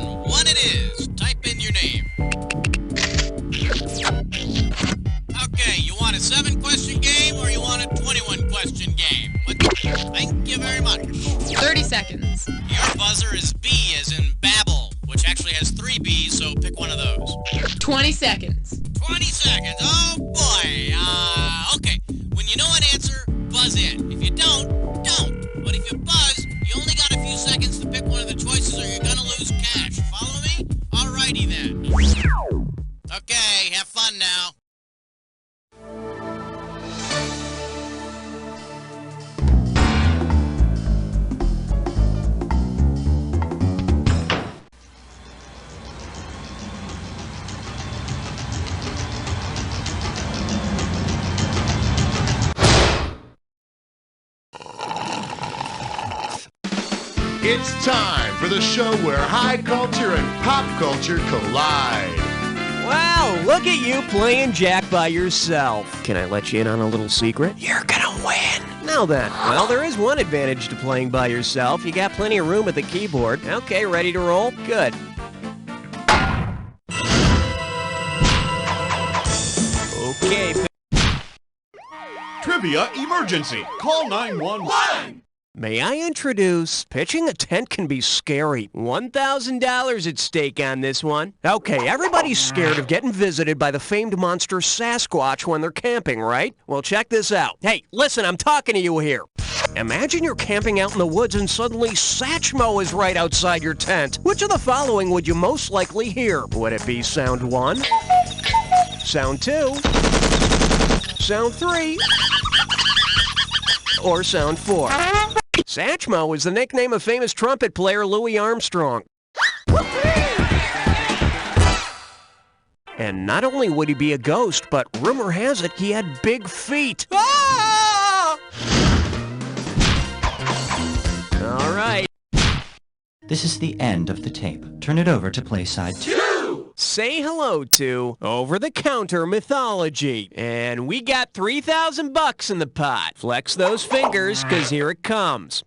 one it is. Type in your name. Okay, you want a 7-question game or you want a 21-question game? Thank you very much. 30 seconds. Your buzzer is B as in Babel, which actually has 3 B's, so pick one of those. 20 seconds. 20 seconds. Oh, boy. Okay. When you know an answer, buzz in. If you don't. But if you buzz, you only got a few seconds to pick one of the choices or you're gonna lose cash. Follow me? Alrighty then. Okay, have fun now. It's time for the show where high culture and pop culture collide. Wow, look at you playing Jack by yourself. Can I let you in on a little secret? You're gonna win. Now then, well, there is one advantage to playing by yourself. You got plenty of room at the keyboard. Okay, ready to roll? Good. Okay. Trivia emergency. Call 911. May I introduce, pitching a tent can be scary. $1,000 at stake on this one. Okay, everybody's scared of getting visited by the famed monster Sasquatch when they're camping, right? Well, check this out. Hey, listen, I'm talking to you here. Imagine you're camping out in the woods and suddenly Satchmo is right outside your tent. Which of the following would you most likely hear? Would it be sound 1? Sound 2? Sound 3? Or sound 4? Satchmo is the nickname of famous trumpet player Louis Armstrong. And not only would he be a ghost, but rumor has it he had big feet. Ah! All right. This is the end of the tape. Turn it over to play side 2. Say hello to over-the-counter Mythology. And we got $3,000 in the pot. Flex those fingers, because here it comes.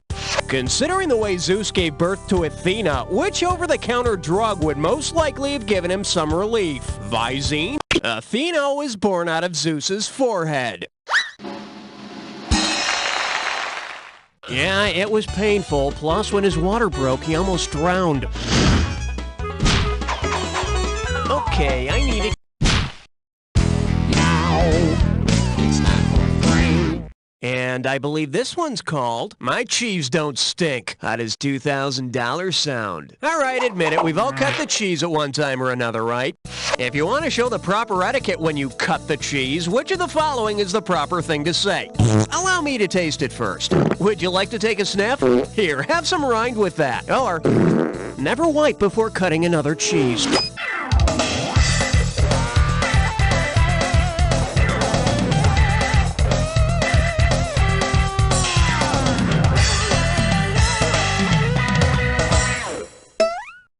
Considering the way Zeus gave birth to Athena, which over-the-counter drug would most likely have given him some relief? Visine? Athena was born out of Zeus's forehead. Yeah, it was painful. Plus, when his water broke, he almost drowned. Okay, I need it. And I believe this one's called My Cheese Don't Stink. How does $2,000 sound? All right, admit it. We've all cut the cheese at one time or another, right? If you want to show the proper etiquette when you cut the cheese, which of the following is the proper thing to say? Allow me to taste it first. Would you like to take a sniff? Here, have some rind with that. Or, never wipe before cutting another cheese.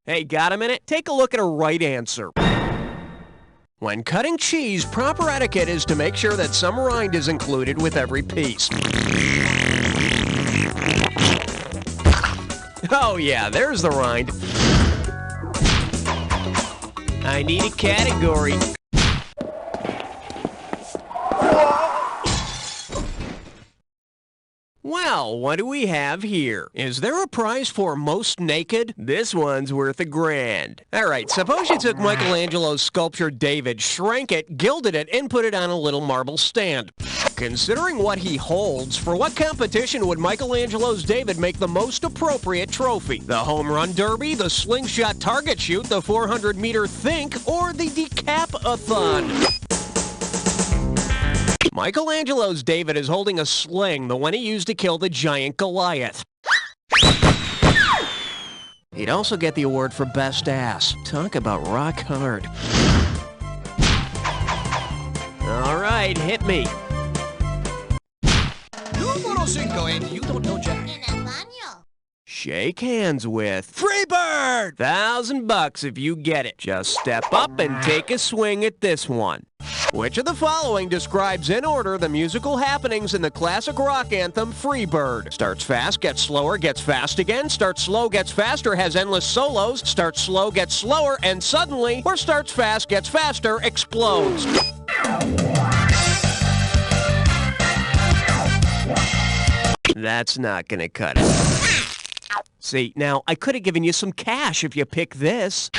Hey, got a minute? Take a look at a right answer. When cutting cheese, proper etiquette is to make sure that some rind is included with every piece. Oh yeah, there's the rind. I need a category. Well, what do we have here? Is there a prize for most naked? This one's worth $1,000. All right, suppose you took Michelangelo's sculpture David, shrank it, gilded it, and put it on a little marble stand. Considering what he holds, for what competition would Michelangelo's David make the most appropriate trophy? The home run derby, the slingshot target shoot, the 400-meter think, or the decap-a-thon? Michelangelo's David is holding a sling, the one he used to kill the giant Goliath. He'd also get the award for Best Ass. Talk about rock hard. All right, hit me. Número 5, and you don't know Jack. Shake hands with Freebird! Freebird! $1,000 if you get it. Just step up and take a swing at this one. Which of the following describes in order the musical happenings in the classic rock anthem Freebird? Starts fast, gets slower, gets fast again, starts slow, gets faster, has endless solos, starts slow, gets slower, and suddenly, or starts fast, gets faster, explodes. That's not gonna cut it. See, now, I could have given you some cash if you pick this.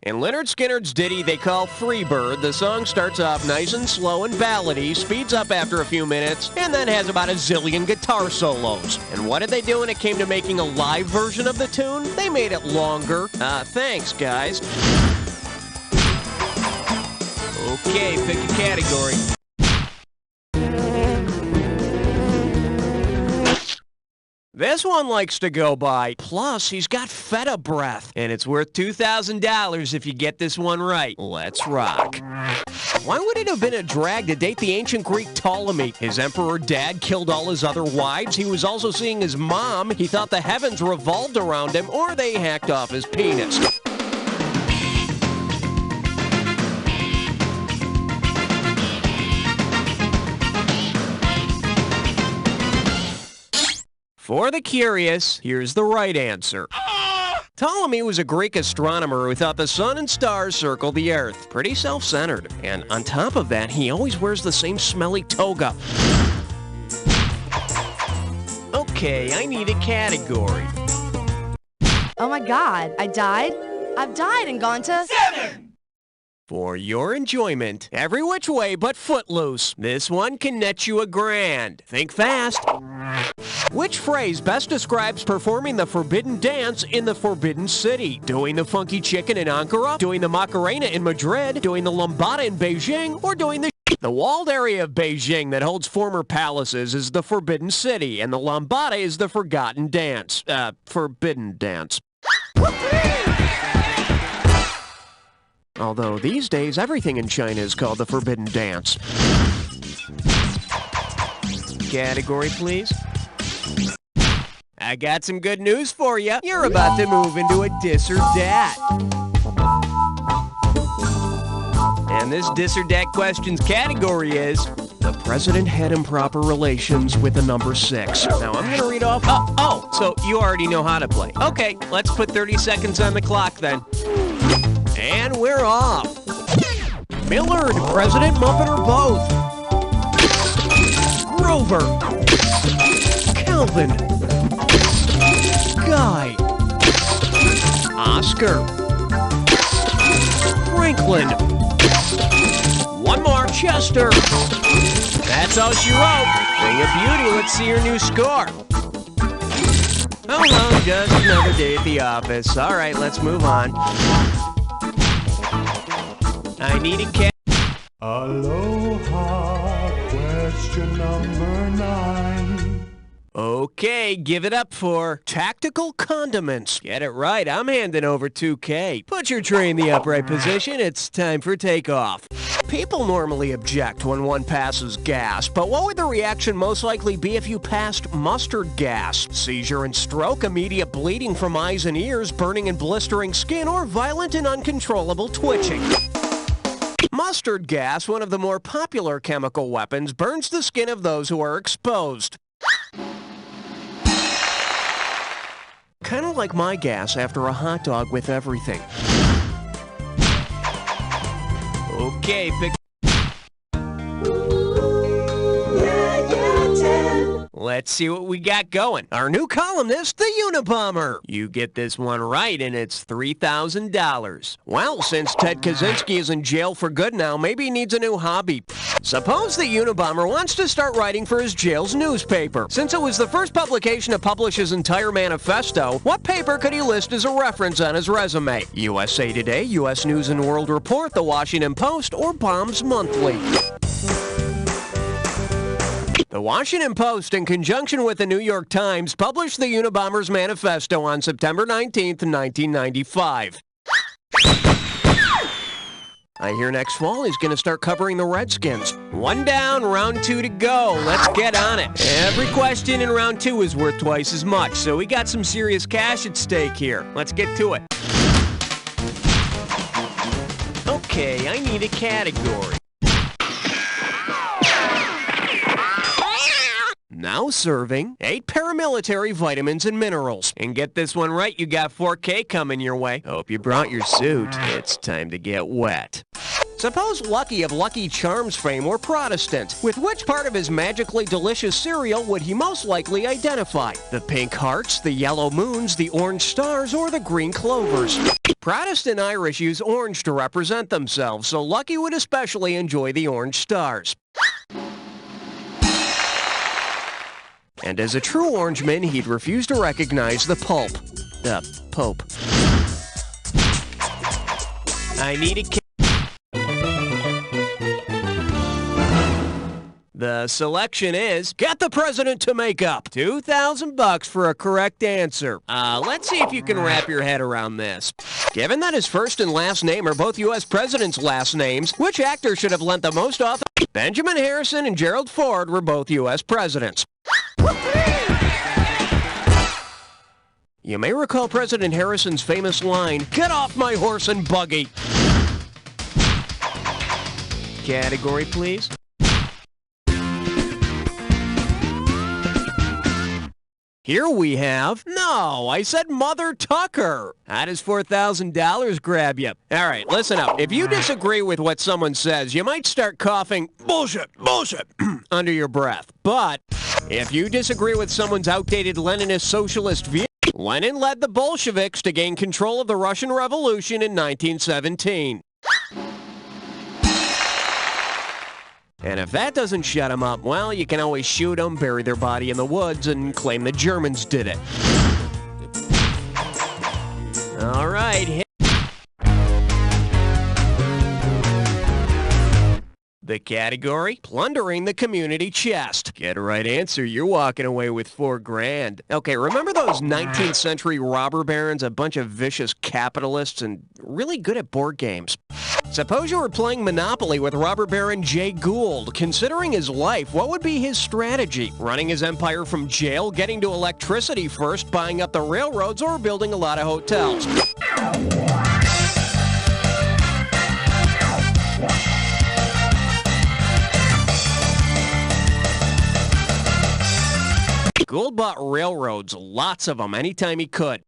In Lynyrd Skynyrd's ditty they call Freebird, the song starts off nice and slow and ballady, speeds up after a few minutes, and then has about a zillion guitar solos. And what did they do when it came to making a live version of the tune? They made it longer. Thanks, guys. Okay, pick a category. This one likes to go by. Plus, he's got feta breath. And it's worth $2,000 if you get this one right. Let's rock. Why would it have been a drag to date the ancient Greek Ptolemy? His emperor dad killed all his other wives. He was also seeing his mom. He thought the heavens revolved around him, or they hacked off his penis. For the curious, here's the right answer. Ptolemy was a Greek astronomer who thought the sun and stars circle the earth. Pretty self-centered. And on top of that, he always wears the same smelly toga. Okay, I need a category. Oh my God, I died? I've died and gone to... 7! For your enjoyment, every which way but footloose. This one can net you $1,000. Think fast. Which phrase best describes performing the forbidden dance in the Forbidden City? Doing the funky chicken in Ankara? Doing the Macarena in Madrid? Doing the lambada in Beijing? Or doing the walled area of Beijing that holds former palaces is the Forbidden City, and the lambada is the forgotten dance. Forbidden dance. Although these days, everything in China is called the Forbidden Dance. Category, please. I got some good news for you. You're about to move into a dis or dat. And this dis or dat questions category is, the president had improper relations with the number 6. Now I'm going to read off... Oh, so you already know how to play. Okay, let's put 30 seconds on the clock then. And we're off. Millard, President, Muppet, or both? Grover. Calvin. Guy. Oscar. Franklin. One more, Chester. That's all she wrote. Thing of beauty, let's see your new score. Oh well, just another day at the office. All right, let's move on. I need a cat. Aloha, question number 9. Okay, give it up for tactical condiments. Get it right, I'm handing over $2,000. Put your tray in the upright position, it's time for takeoff. People normally object when one passes gas, but what would the reaction most likely be if you passed mustard gas? Seizure and stroke, immediate bleeding from eyes and ears, burning and blistering skin, or violent and uncontrollable twitching? Mustard gas, one of the more popular chemical weapons, burns the skin of those who are exposed. Kind of like my gas after a hot dog with everything. Okay, pick... Let's see what we got going. Our new columnist, the Unabomber. You get this one right, and it's $3,000. Well, since Ted Kaczynski is in jail for good now, maybe he needs a new hobby. Suppose the Unabomber wants to start writing for his jail's newspaper. Since it was the first publication to publish his entire manifesto, what paper could he list as a reference on his resume? USA Today, U.S. News and World Report, The Washington Post, or Bombs Monthly? The Washington Post, in conjunction with the New York Times, published the Unabomber's manifesto on September 19th, 1995. I hear next fall he's going to start covering the Redskins. 1 down, round 2 to go. Let's get on it. Every question in round 2 is worth twice as much, so we got some serious cash at stake here. Let's get to it. Okay, I need a category. Now serving 8 paramilitary vitamins and minerals. And get this one right, you got 4K coming your way. Hope you brought your suit. It's time to get wet. Suppose Lucky of Lucky Charms fame were Protestant. With which part of his magically delicious cereal would he most likely identify? The pink hearts, the yellow moons, the orange stars, or the green clovers? Protestant Irish use orange to represent themselves, so Lucky would especially enjoy the orange stars. And as a true Orangeman, he'd refuse to recognize the Pope. Pope. I need a The selection is, get the president to make up. $2,000 for a correct answer. Let's see if you can wrap your head around this. Given that his first and last name are both U.S. presidents' last names, which actor should have lent the most off? Benjamin Harrison and Gerald Ford were both U.S. presidents. You may recall President Harrison's famous line, "Get off my horse and buggy." Category, please. Here we have, no, I said Mother Tucker. How does $4,000 grab you? All right, listen up. If you disagree with what someone says, you might start coughing, bullshit, bullshit, under your breath. But if you disagree with someone's outdated Leninist socialist view, Lenin led the Bolsheviks to gain control of the Russian Revolution in 1917. And if that doesn't shut them up, well, you can always shoot them, bury their body in the woods, and claim the Germans did it. All right, hit. The category, plundering the community chest. Get a right answer, you're walking away with $4,000. Okay, remember those 19th century robber barons, a bunch of vicious capitalists and really good at board games? Suppose you were playing Monopoly with robber baron Jay Gould. Considering his life, what would be his strategy? Running his empire from jail, getting to electricity first, buying up the railroads, or building a lot of hotels? Gould bought railroads, lots of them, anytime he could.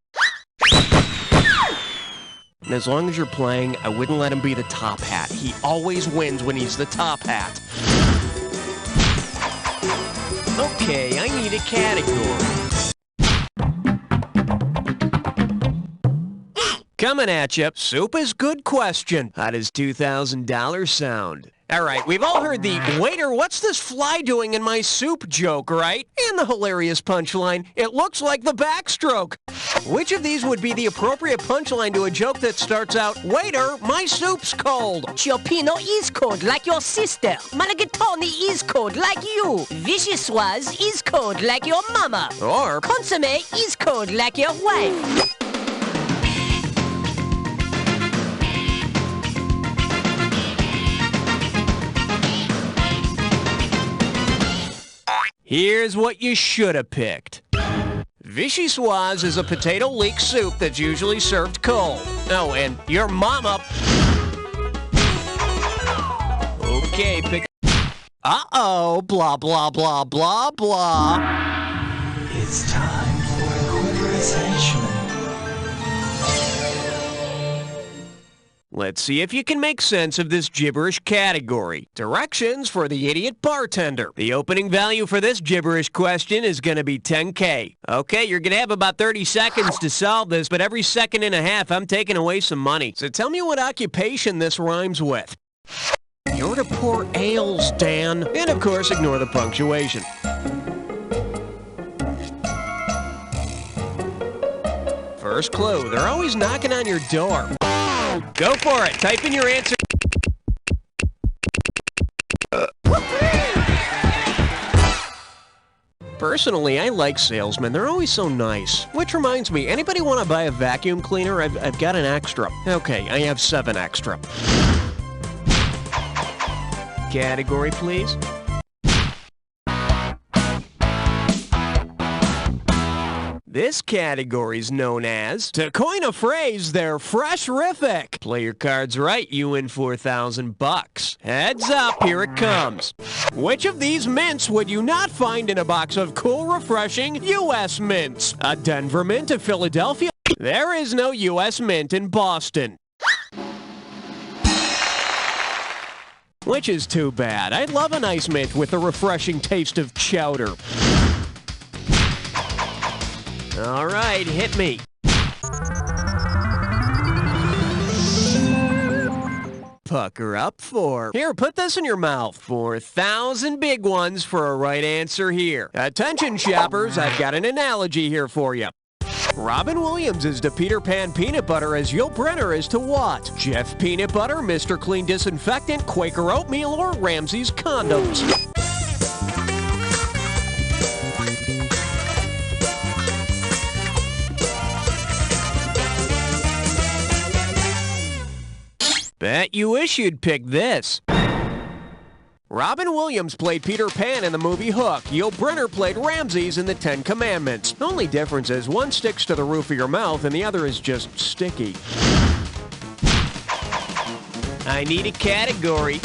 And as long as you're playing, I wouldn't let him be the top hat. He always wins when he's the top hat. Okay, I need a category. Coming at you, soup is good question. How does $2,000 sound? All right, we've all heard the, waiter, what's this fly doing in my soup joke, right? And the hilarious punchline, it looks like the backstroke. Which of these would be the appropriate punchline to a joke that starts out, waiter, my soup's cold? Ciopino is cold like your sister. Malagatoni is cold like you. Vichyssoise is cold like your mama. Or, Consommé is cold like your wife. here's what you should have picked. Vichyssoise is a potato leek soup that's usually served cold. Oh, and your mama... Okay, pick... Uh-oh, blah, blah, blah, blah, blah. It's time for a Quicker's henchman. Let's see if you can make sense of this gibberish category. Directions for the idiot bartender. The opening value for this gibberish question is going to be $10K. Okay, you're going to have about 30 seconds to solve this, but every second and a half, I'm taking away some money. So tell me what occupation this rhymes with. You're to pour ales, Dan. And of course, ignore the punctuation. First clue, they're always knocking on your door. Go for it. Type in your answer. Personally, I like salesmen. They're always so nice. Which reminds me, anybody want to buy a vacuum cleaner? I've got an extra. Okay, I have 7 extra. category, please? This category is known as, to coin a phrase, they're fresh-rific. Play your cards right, you win $4,000. Heads up, here it comes. Which of these mints would you not find in a box of cool, refreshing U.S. mints? A Denver mint, a Philadelphia? There is no U.S. mint in Boston. Which is too bad. I'd love a nice mint with a refreshing taste of chowder. All right, hit me. Pucker up for. Here, put this in your mouth. 4,000 big ones for a right answer here. Attention, shoppers, I've got an analogy here for you. Robin Williams is to Peter Pan peanut butter as Yul Brynner is to what? Jeff Peanut Butter, Mr. Clean Disinfectant, Quaker Oatmeal, or Ramsey's Condoms? Bet you wish you'd pick this. Robin Williams played Peter Pan in the movie Hook. Yul Brynner played Ramses in the Ten Commandments. The only difference is one sticks to the roof of your mouth and the other is just sticky. I need a category.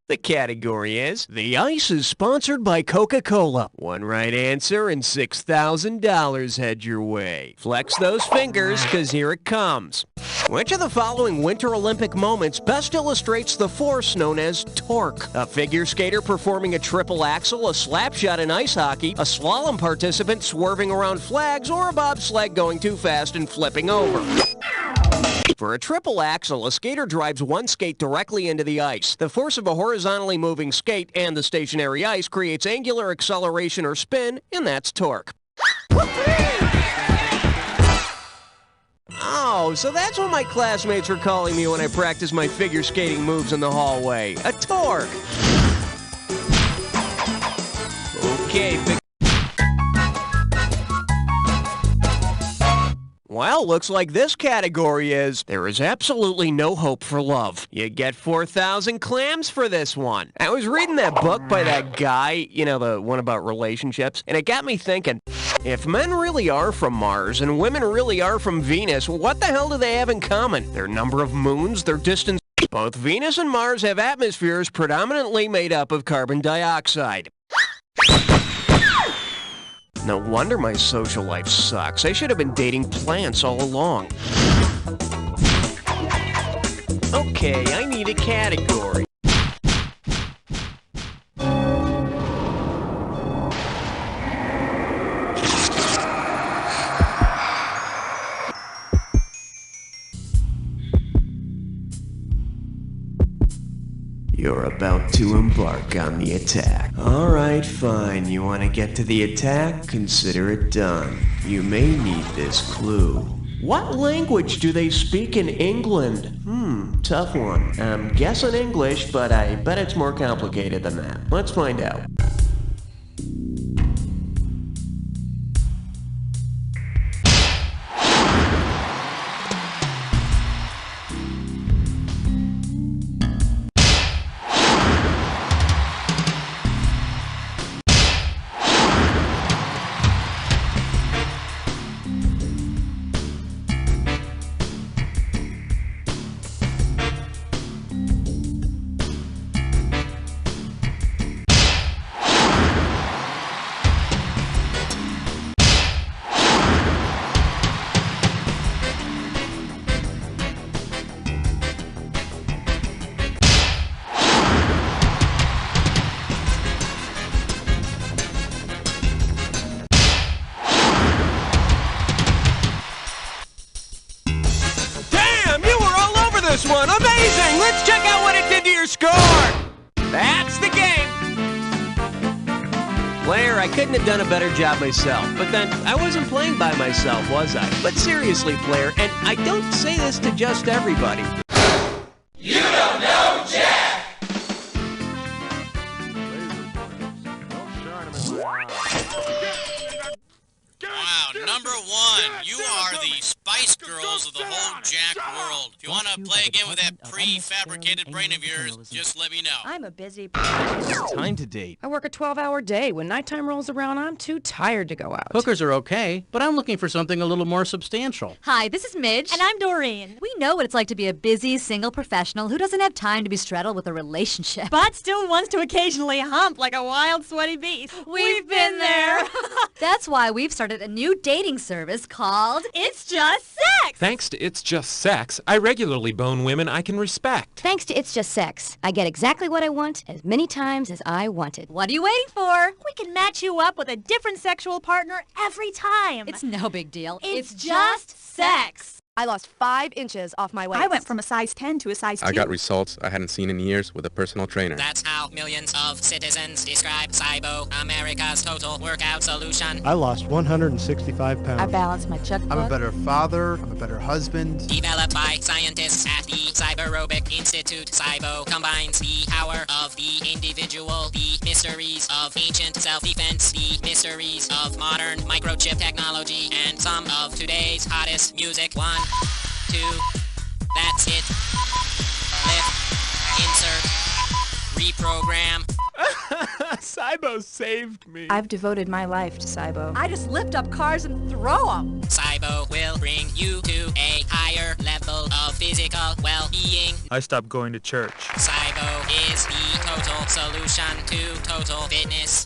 The category is, the ice is sponsored by Coca-Cola. One right answer and $6,000 head your way. Flex those fingers, because here it comes. Which of the following Winter Olympic moments best illustrates the force known as torque? A figure skater performing a triple axel, a slap shot in ice hockey, a slalom participant swerving around flags, or a bobsled going too fast and flipping over? For a triple axel, a skater drives one skate directly into the ice. The force of a horizontally moving skate and the stationary ice creates angular acceleration or spin, and that's torque. Oh, so that's what my classmates were calling me when I practiced my figure skating moves in the hallway. A torque. Okay, well, looks like this category is, there is absolutely no hope for love. You get 4,000 clams for this one. I was reading that book by that guy, you know, the one about relationships, and it got me thinking, if men really are from Mars and women really are from Venus, what the hell do they have in common? Their number of moons, their distance. Both Venus and Mars have atmospheres predominantly made up of carbon dioxide. No wonder my social life sucks. I should have been dating plants all along. Okay, I need a category. You're about to embark on the attack. Alright, fine. You want to get to the attack? Consider it done. You may need this clue. What language do they speak in England? Tough one. I'm guessing English, but I bet it's more complicated than that. Let's find out. This one. Amazing! Let's check out what it did to your score! That's the game! Player, I couldn't have done a better job myself, but then I wasn't playing by myself, was I? But seriously, player, and I don't say this to just everybody. You don't know Jack! Wow, number one, you are the Spice Girls of the whole Jack world. If you want to play again with that prefabricated brain of yours, just let me know. I'm a busy... It's time to date. I work a 12-hour day. When nighttime rolls around, I'm too tired to go out. Hookers are okay, but I'm looking for something a little more substantial. Hi, this is Midge. And I'm Doreen. We know what it's like to be a busy, single professional who doesn't have time to be straddled with a relationship. But still wants to occasionally hump like a wild, sweaty beast. We've been there. That's why we've started a new dating service called It's Just Sex. Thanks to It's Just Sex, I regularly bone women I can respect. Thanks to It's Just Sex, I get exactly what I want as many times as I want it. What are you waiting for? We can match you up with a different sexual partner every time. It's no big deal. It's just sex. I lost 5 inches off my waist. I went from a size 10 to a size 2. I got results I hadn't seen in years with a personal trainer. That's how millions of citizens describe Cybo, America's total workout solution. I lost 165 pounds. I balanced my checkbook. I'm a better father. I'm a better husband. Developed by scientists at the Cyberobic Institute, Cybo combines the power of the individual, the mysteries of ancient self-defense, the mysteries of modern microchip technology, and some of today's hottest music. 1, 2, that's it. Lift, insert, reprogram. Cybo saved me. I've devoted my life to Cybo. I just lift up cars and throw them. Cybo will bring you to a higher level of physical well-being. I stopped going to church. Cybo is the total solution to total fitness.